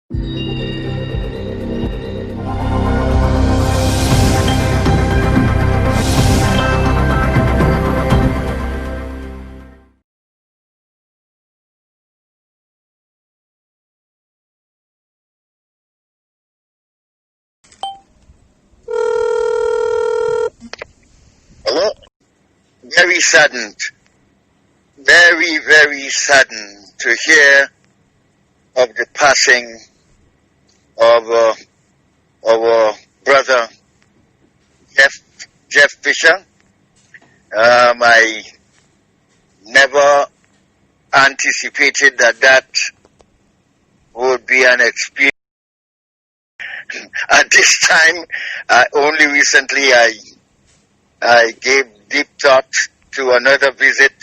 Hello? Very saddened, very, very saddened to hear of the passing of our brother Jeff Fisher. I never anticipated that would be an experience. At this time, only recently I gave deep thought to another visit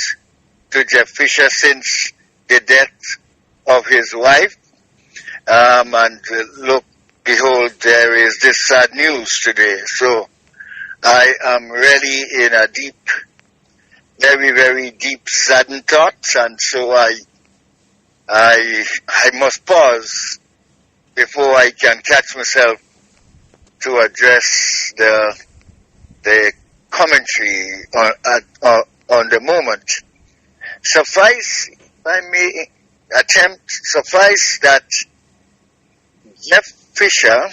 to Jeff Fisher since the death of his wife. And look, behold, there is this sad news today. So I am really in a deep, very, very deep, saddened thoughts. And so I must pause before I can catch myself to address the commentary on the moment. Suffice, if I may suffice that Jeff Fisher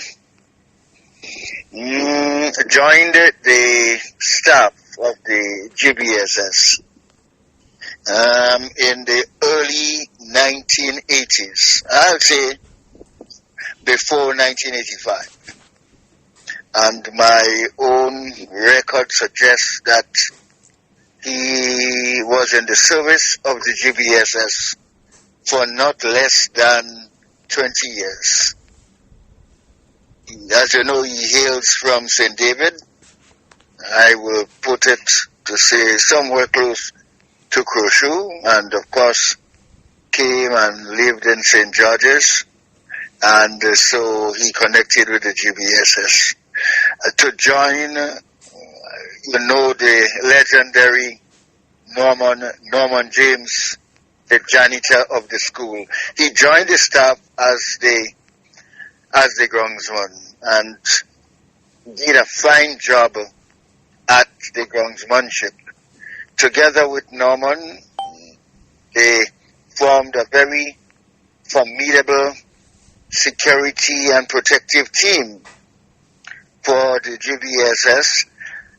joined the staff of the GBSS in the early 1980s. I'll say before 1985. And my own record suggests that he was in the service of the GBSS for not less than 20 years. As you know, he hails from St. David. I will put it to say somewhere close to Croshu, and of course came and lived in St. George's, and so he connected with the GBSS. To join, the legendary Norman James, the janitor of the school. He joined the staff as the groundsman and did a fine job at the groundsmanship. Together with Norman, they formed a very formidable security and protective team for the GBSS,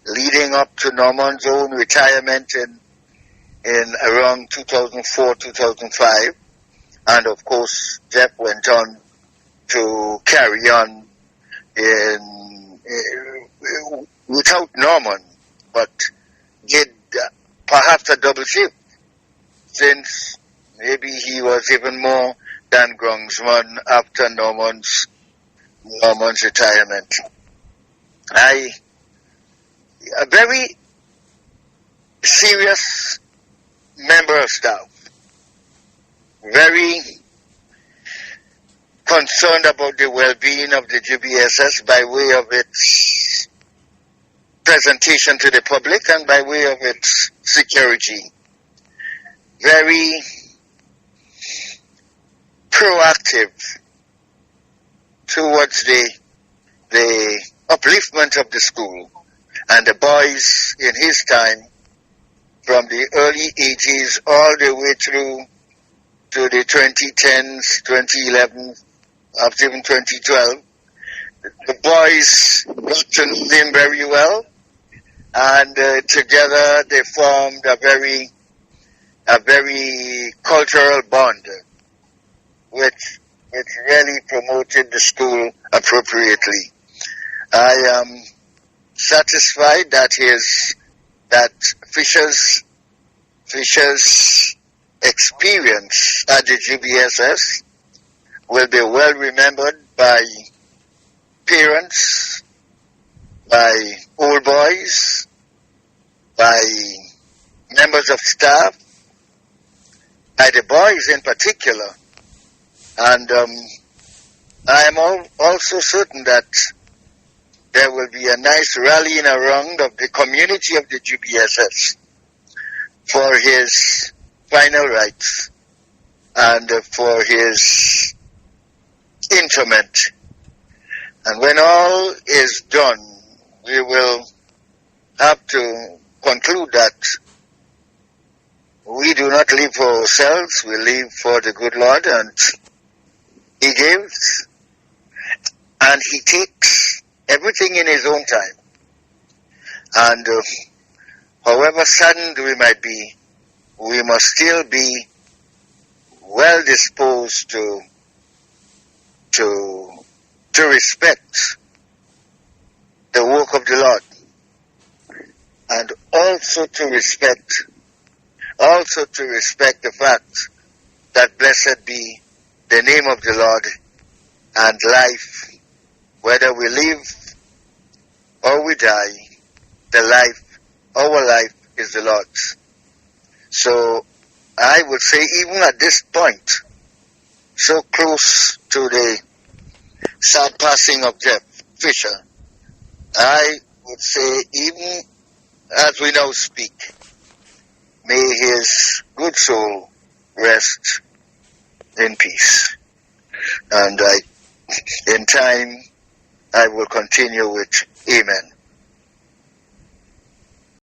leading up to Norman's own retirement in around 2004-2005. And of course, Jeff went on to carry on without Norman, but did perhaps a double shift, since maybe he was even more than groundsman after Norman's retirement. A very serious member of staff, very concerned about the well-being of the GBSS by way of its presentation to the public and by way of its security. Very proactive towards the upliftment of the school and the boys in his time, from the early 80s all the way through to the 2010s, 2011, up to even 2012. The boys got to know him very well, and together they formed a very cultural bond, which really promoted the school appropriately. I am satisfied that Fisher's experience at the GBSS will be well remembered by parents, by old boys, by members of staff, by the boys in particular. And I am also certain that there will be a nice rallying around of the community of the GBSS for his final rites and for his interment. And when all is done, we will have to conclude that we do not live for ourselves, we live for the good Lord, and He gives and He takes everything in His own time. And however saddened we might be, we must still be well disposed to respect the work of the Lord, and also to respect the fact that blessed be the name of the Lord, and life, whether we live or we die, our life is the Lord's. So I would say, even at this point, so close to the sad passing of Jeff Fisher, I would say, even as we now speak, may his good soul rest in peace. And in time, I will continue with Amen.